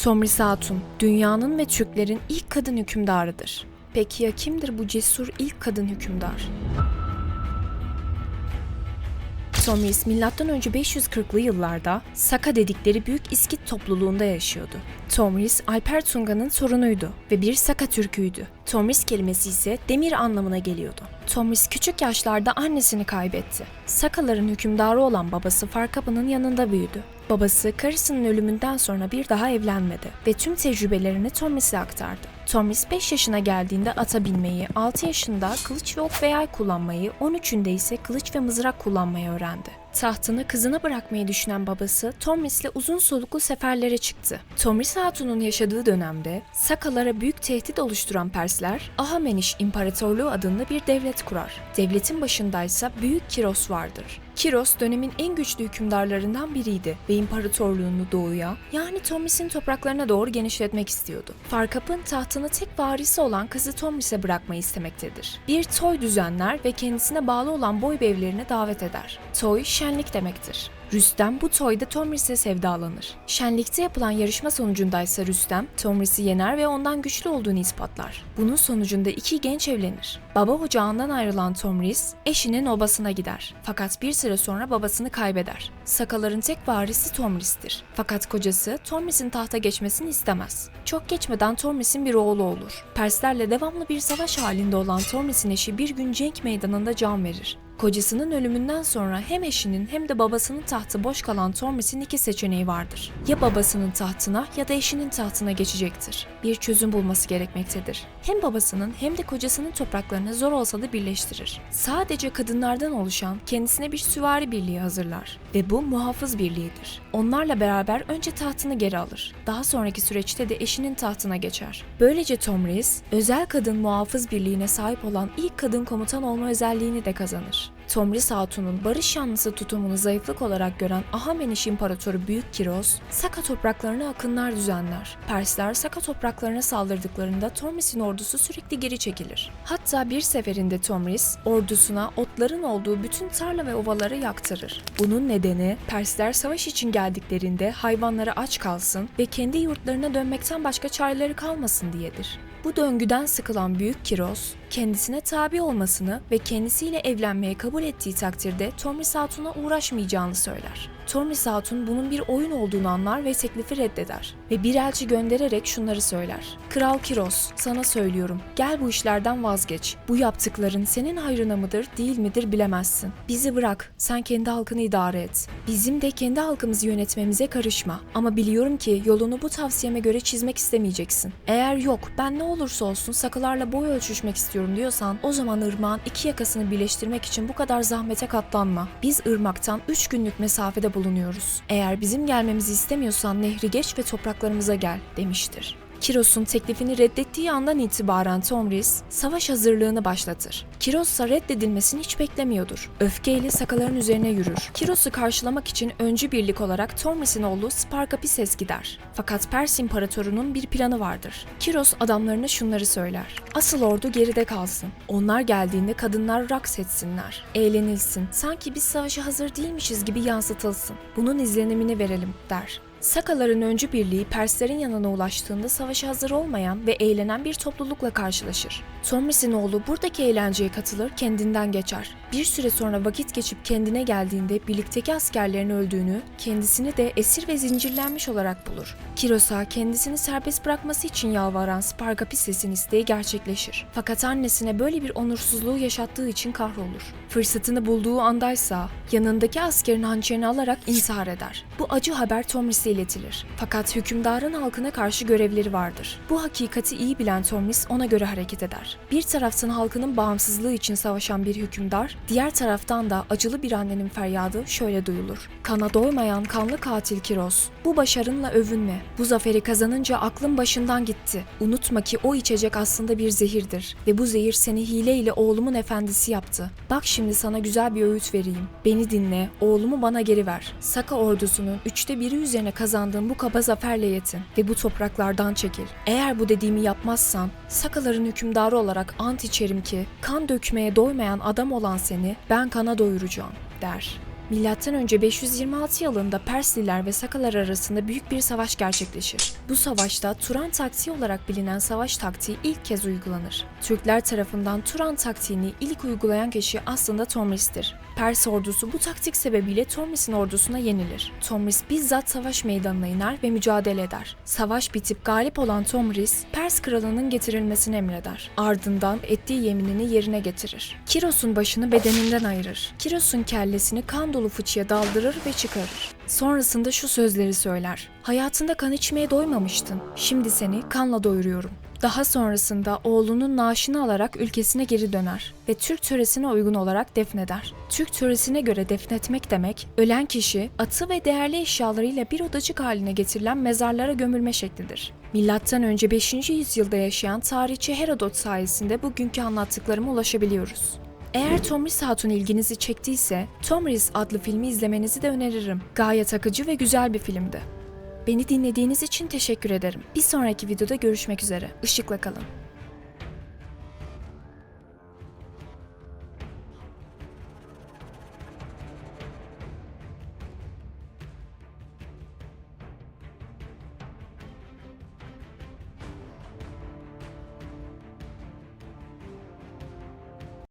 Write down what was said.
Tomris Hatun, dünyanın ve Türklerin ilk kadın hükümdarıdır. Peki ya kimdir bu cesur ilk kadın hükümdar? Tomris, M.Ö. 540'lı yıllarda Saka dedikleri büyük İskit topluluğunda yaşıyordu. Tomris, Alper Tunga'nın torunuydu ve bir Saka Türküydü. Tomris kelimesi ise demir anlamına geliyordu. Tomris küçük yaşlarda annesini kaybetti. Sakaların hükümdarı olan babası Farkapı'nın yanında büyüdü. Babası karısının ölümünden sonra bir daha evlenmedi ve tüm tecrübelerini Tomris'e aktardı. Tomris 5 yaşına geldiğinde ata binmeyi, 6 yaşında kılıç ve ok ve yay kullanmayı, 13'ünde ise kılıç ve mızrak kullanmayı öğrendi. Tahtını kızına bırakmayı düşünen babası Tomris'le uzun soluklu seferlere çıktı. Tomris Hatun'un yaşadığı dönemde Sakalara büyük tehdit oluşturan Persler Ahameniş İmparatorluğu adında bir devlet kurar. Devletin başındaysa Büyük Kiros vardır. Kiros dönemin en güçlü hükümdarlarından biriydi ve imparatorluğunu doğuya, yani Tomris'in topraklarına doğru genişletmek istiyordu. Farkap'ın tahtını tek varisi olan kızı Tomris'e bırakmayı istemektedir. Bir toy düzenler ve kendisine bağlı olan boybevlerine davet eder. Toy, şenlik demektir. Rüstem bu toyda Tomris'e sevdalanır. Şenlikte yapılan yarışma sonucundaysa Rüstem, Tomris'i yener ve ondan güçlü olduğunu ispatlar. Bunun sonucunda iki genç evlenir. Baba ocağından ayrılan Tomris, eşinin obasına gider. Fakat bir süre sonra babasını kaybeder. Sakaların tek varisi Tomris'tir. Fakat kocası Tomris'in tahta geçmesini istemez. Çok geçmeden Tomris'in bir oğlu olur. Perslerle devamlı bir savaş halinde olan Tomris'in eşi bir gün cenk meydanında can verir. Kocasının ölümünden sonra hem eşinin hem de babasının tahtı boş kalan Tomris'in iki seçeneği vardır. Ya babasının tahtına ya da eşinin tahtına geçecektir. Bir çözüm bulması gerekmektedir. Hem babasının hem de kocasının topraklarını zor olsa da birleştirir. Sadece kadınlardan oluşan kendisine bir süvari birliği hazırlar ve bu muhafız birliğidir. Onlarla beraber önce tahtını geri alır. Daha sonraki süreçte de eşinin tahtına geçer. Böylece Tomris, özel kadın muhafız birliğine sahip olan ilk kadın komutan olma özelliğini de kazanır. Tomris Hatun'un barış yanlısı tutumunu zayıflık olarak gören Ahameniş İmparatoru Büyük Kiros, Saka topraklarına akınlar düzenler. Persler Saka topraklarına saldırdıklarında Tomris'in ordusu sürekli geri çekilir. Hatta bir seferinde Tomris, ordusuna otların olduğu bütün tarla ve ovaları yaktırır. Bunun nedeni Persler savaş için geldiklerinde hayvanları aç kalsın ve kendi yurtlarına dönmekten başka çareleri kalmasın diyedir. Bu döngüden sıkılan Büyük Kiros, kendisine tabi olmasını ve kendisiyle evlenmeye kabul ettiği takdirde Tomris Hatun'a uğraşmayacağını söyler. Tomris Hatun bunun bir oyun olduğunu anlar ve teklifi reddeder ve bir elçi göndererek şunları söyler. Kral Kiros, sana söylüyorum, gel bu işlerden vazgeç. Bu yaptıkların senin hayrına mıdır, değil midir bilemezsin. Bizi bırak, sen kendi halkını idare et. Bizim de kendi halkımızı yönetmemize karışma. Ama biliyorum ki yolunu bu tavsiyeme göre çizmek istemeyeceksin. Eğer yok, ben ne olursa olsun Sakalarla boy ölçüşmek istiyorum diyorsan, o zaman ırmağın iki yakasını birleştirmek için bu kadar zahmete katlanma. Biz ırmaktan 3 günlük mesafede bulunuyoruz. Eğer bizim gelmemizi istemiyorsan nehri geç ve topraklarımıza gel, demiştir. Kiros'un teklifini reddettiği andan itibaren Tomris, savaş hazırlığını başlatır. Kiros ise reddedilmesini hiç beklemiyordur. Öfkeyle Sakaların üzerine yürür. Kiros'u karşılamak için öncü birlik olarak Tomris'in oğlu Sparkapises gider. Fakat Pers İmparatoru'nun bir planı vardır. Kiros adamlarına şunları söyler. Asıl ordu geride kalsın. Onlar geldiğinde kadınlar raks etsinler. Eğlenilsin. Sanki biz savaşa hazır değilmişiz gibi yansıtılsın. Bunun izlenimini verelim, der. Sakaların öncü birliği Perslerin yanına ulaştığında savaşa hazır olmayan ve eğlenen bir toplulukla karşılaşır. Tomris'in oğlu buradaki eğlenceye katılır, kendinden geçer. Bir süre sonra vakit geçip kendine geldiğinde birlikteki askerlerin öldüğünü, kendisini de esir ve zincirlenmiş olarak bulur. Kiros'a kendisini serbest bırakması için yalvaran Sparkapises'in isteği gerçekleşir. Fakat annesine böyle bir onursuzluğu yaşattığı için kahrolur. Fırsatını bulduğu andaysa yanındaki askerin hançerini alarak intihar eder. Bu acı haber Tomris'e iletilir. Fakat hükümdarın halkına karşı görevleri vardır. Bu hakikati iyi bilen Tomris ona göre hareket eder. Bir taraftan halkının bağımsızlığı için savaşan bir hükümdar, diğer taraftan da acılı bir annenin feryadı şöyle duyulur. Kana doymayan kanlı katil Kiros, bu başarınla övünme. Bu zaferi kazanınca aklın başından gitti. Unutma ki o içecek aslında bir zehirdir ve bu zehir seni hileyle oğlumun efendisi yaptı. Bak şimdi sana güzel bir öğüt vereyim. Beni dinle, oğlumu bana geri ver. Saka ordusunun 1/3 üzerine kazandığın bu kaba zaferle yetin ve bu topraklardan çekil. Eğer bu dediğimi yapmazsan, Sakaların hükümdarı olarak ant içerim ki kan dökmeye doymayan adam olan seni ben kana doyuracağım, der. M.Ö. 526 yılında Persliler ve Sakalar arasında büyük bir savaş gerçekleşir. Bu savaşta Turan taktiği olarak bilinen savaş taktiği ilk kez uygulanır. Türkler tarafından Turan taktiğini ilk uygulayan kişi aslında Tomris'tir. Pers ordusu bu taktik sebebiyle Tomris'in ordusuna yenilir. Tomris bizzat savaş meydanına iner ve mücadele eder. Savaş bitip galip olan Tomris, Pers kralının getirilmesini emreder. Ardından ettiği yeminini yerine getirir. Kiros'un başını bedeninden ayırır. Kiros'un kellesini kan dolu fıçıya daldırır ve çıkarır. Sonrasında şu sözleri söyler: "Hayatında kan içmeye doymamıştın. Şimdi seni kanla doyuruyorum." Daha sonrasında oğlunun naaşını alarak ülkesine geri döner ve Türk töresine uygun olarak defneder. Türk töresine göre defnetmek demek, ölen kişi atı ve değerli eşyalarıyla bir odacık haline getirilen mezarlara gömülme şeklidir. M.Ö. 5. yüzyılda yaşayan tarihçi Herodot sayesinde bugünkü anlattıklarıma ulaşabiliyoruz. Eğer Tomris Hatun ilginizi çektiyse, Tomris adlı filmi izlemenizi de öneririm. Gayet akıcı ve güzel bir filmdi. Beni dinlediğiniz için teşekkür ederim. Bir sonraki videoda görüşmek üzere. Işıkla kalın.